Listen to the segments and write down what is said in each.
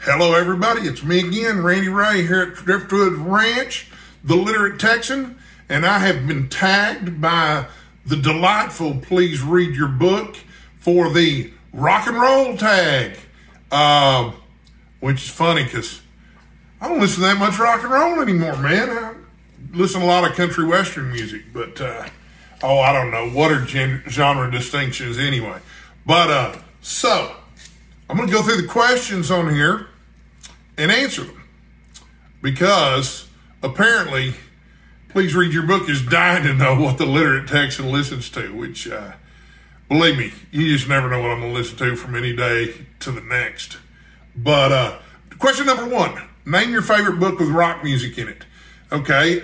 Hello, everybody. It's me again, Randy Ray, here at Driftwood Ranch, the Literate Texan, and I have been tagged by the delightful Please Read Your Book for the rock and roll tag, which is funny because I don't listen to that much rock and roll anymore, man. I listen to a lot of country western music, but, I don't know. What are genre distinctions anyway? But, so, I'm going to go through the questions on here and answer them because apparently Please Read Your Book is dying to know what the Literate Texan listens to, which, believe me, you just never know what I'm going to listen to from any day to the next. But question number one, name your favorite book with rock music in it. Okay,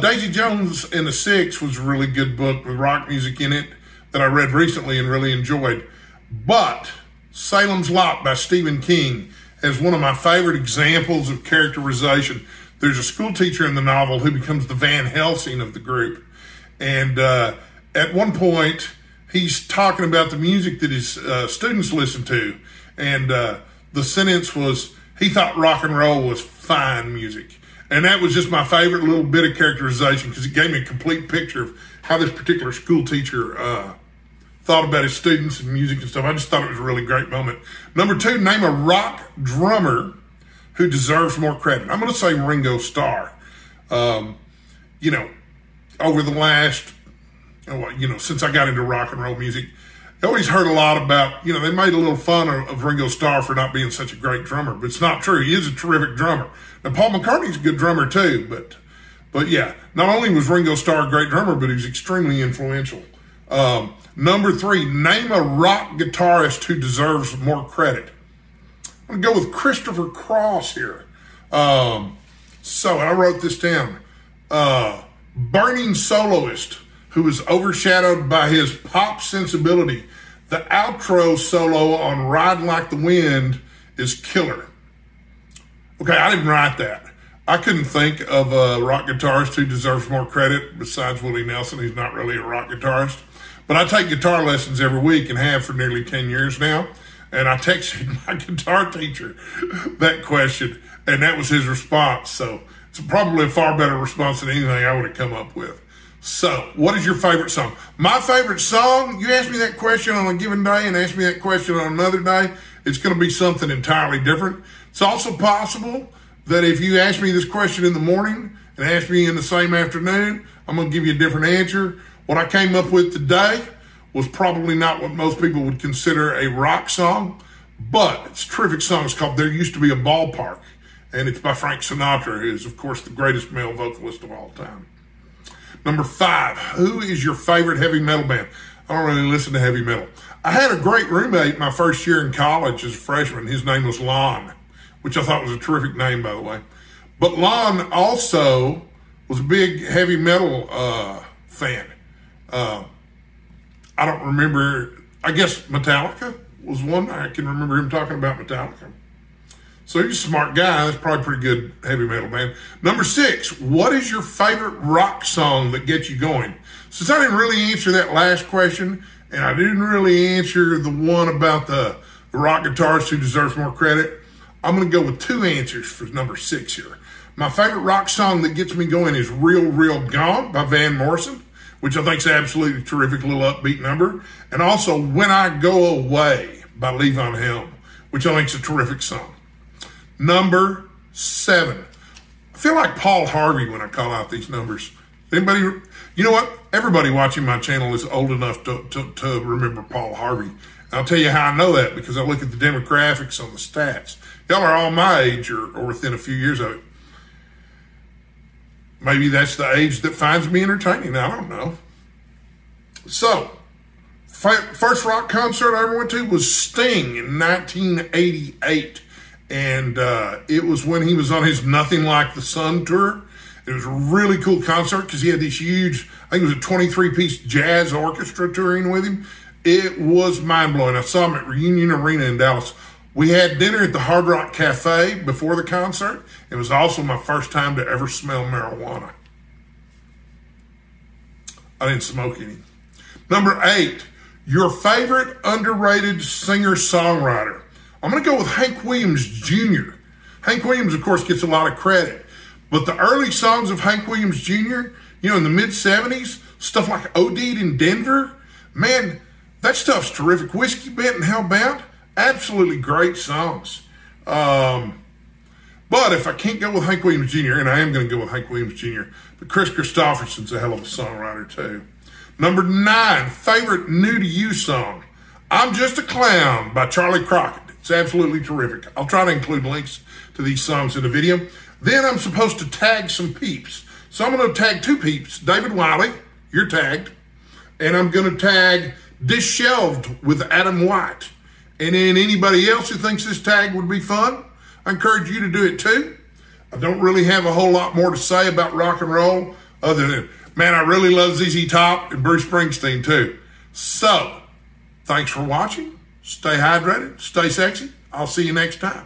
Daisy Jones and the Six was a really good book with rock music in it that I read recently and really enjoyed. But Salem's Lot by Stephen King is one of my favorite examples of characterization. There's a school teacher in the novel who becomes the Van Helsing of the group. And at one point, he's talking about the music that his students listen to. And the sentence was, he thought rock and roll was fine music. And that was just my favorite little bit of characterization because it gave me a complete picture of how this particular school teacher thought about his students and music and stuff. I just thought it was a really great moment. Number two, name a rock drummer who deserves more credit. I'm going to say Ringo Starr. Over the last, since I got into rock and roll music, I always heard a lot about, they made a little fun of Ringo Starr for not being such a great drummer, but it's not true. He is a terrific drummer. Now, Paul McCartney's a good drummer too, but yeah, not only was Ringo Starr a great drummer, but he was extremely influential. Number three, name a rock guitarist who deserves more credit. I'm going to go with Christopher Cross here. So I wrote this down. Burning soloist who is overshadowed by his pop sensibility. The outro solo on Ride Like the Wind is killer. Okay, I didn't write that. I couldn't think of a rock guitarist who deserves more credit besides Willie Nelson. He's not really a rock guitarist. But I take guitar lessons every week and have for nearly 10 years now. And I texted my guitar teacher that question, and that was his response. So it's probably a far better response than anything I would have come up with. So what is your favorite song? My favorite song, you ask me that question on a given day and ask me that question on another day, it's going to be something entirely different. It's also possible that if you ask me this question in the morning and ask me in the same afternoon, I'm going to give you a different answer. What I came up with today was probably not what most people would consider a rock song, but it's a terrific song. It's called There Used to Be a Ballpark, and it's by Frank Sinatra, who is, of course, the greatest male vocalist of all time. Number five, who is your favorite heavy metal band? I don't really listen to heavy metal. I had a great roommate my first year in college as a freshman. His name was Lon, which I thought was a terrific name, by the way. But Lon also was a big heavy metal fan. I don't remember, I guess Metallica was one. I can remember him talking about Metallica. So he's a smart guy. That's probably a pretty good heavy metal band. Number six, what is your favorite rock song that gets you going? Since I didn't really answer that last question, and I didn't really answer the one about the rock guitarist who deserves more credit, I'm going to go with two answers for number six here. My favorite rock song that gets me going is Real, Real Gone by Van Morrison, which I think is absolutely terrific little upbeat number. And also When I Go Away by Lee Von Helm, which I think is a terrific song. Number seven. I feel like Paul Harvey when I call out these numbers. Anybody, you know what? Everybody watching my channel is old enough to remember Paul Harvey. And I'll tell you how I know that because I look at the demographics on the stats. Y'all are all my age or within a few years of it. Maybe that's the age that finds me entertaining. I don't know. So, first rock concert I ever went to was Sting in 1988. And it was when he was on his Nothing Like the Sun tour. It was a really cool concert because he had this huge, I think it was a 23-piece jazz orchestra touring with him. It was mind-blowing. I saw him at Reunion Arena in Dallas. We had dinner at the Hard Rock Cafe before the concert. It was also my first time to ever smell marijuana. I didn't smoke any. Number eight, your favorite underrated singer-songwriter. I'm going to go with Hank Williams Jr. Hank Williams, of course, gets a lot of credit. But the early songs of Hank Williams Jr., you know, in the mid-'70s, stuff like OD'd in Denver, man, that stuff's terrific. Whiskey Bent and Hellbound, absolutely great songs. But if I can't go with Hank Williams Jr., and I am going to go with Hank Williams Jr., but Chris Christopherson's a hell of a songwriter too. Number 9, favorite new to you song, I'm Just a Clown by Charlie Crockett. It's absolutely terrific. I'll try to include links to these songs in the video. Then I'm supposed to tag some peeps. So I'm going to tag 2 peeps. David Wiley, you're tagged. And I'm going to tag Dishelved with Adam White. And then anybody else who thinks this tag would be fun, I encourage you to do it too. I don't really have a whole lot more to say about rock and roll other than, man, I really love ZZ Top and Bruce Springsteen too. So, thanks for watching. Stay hydrated. Stay sexy. I'll see you next time.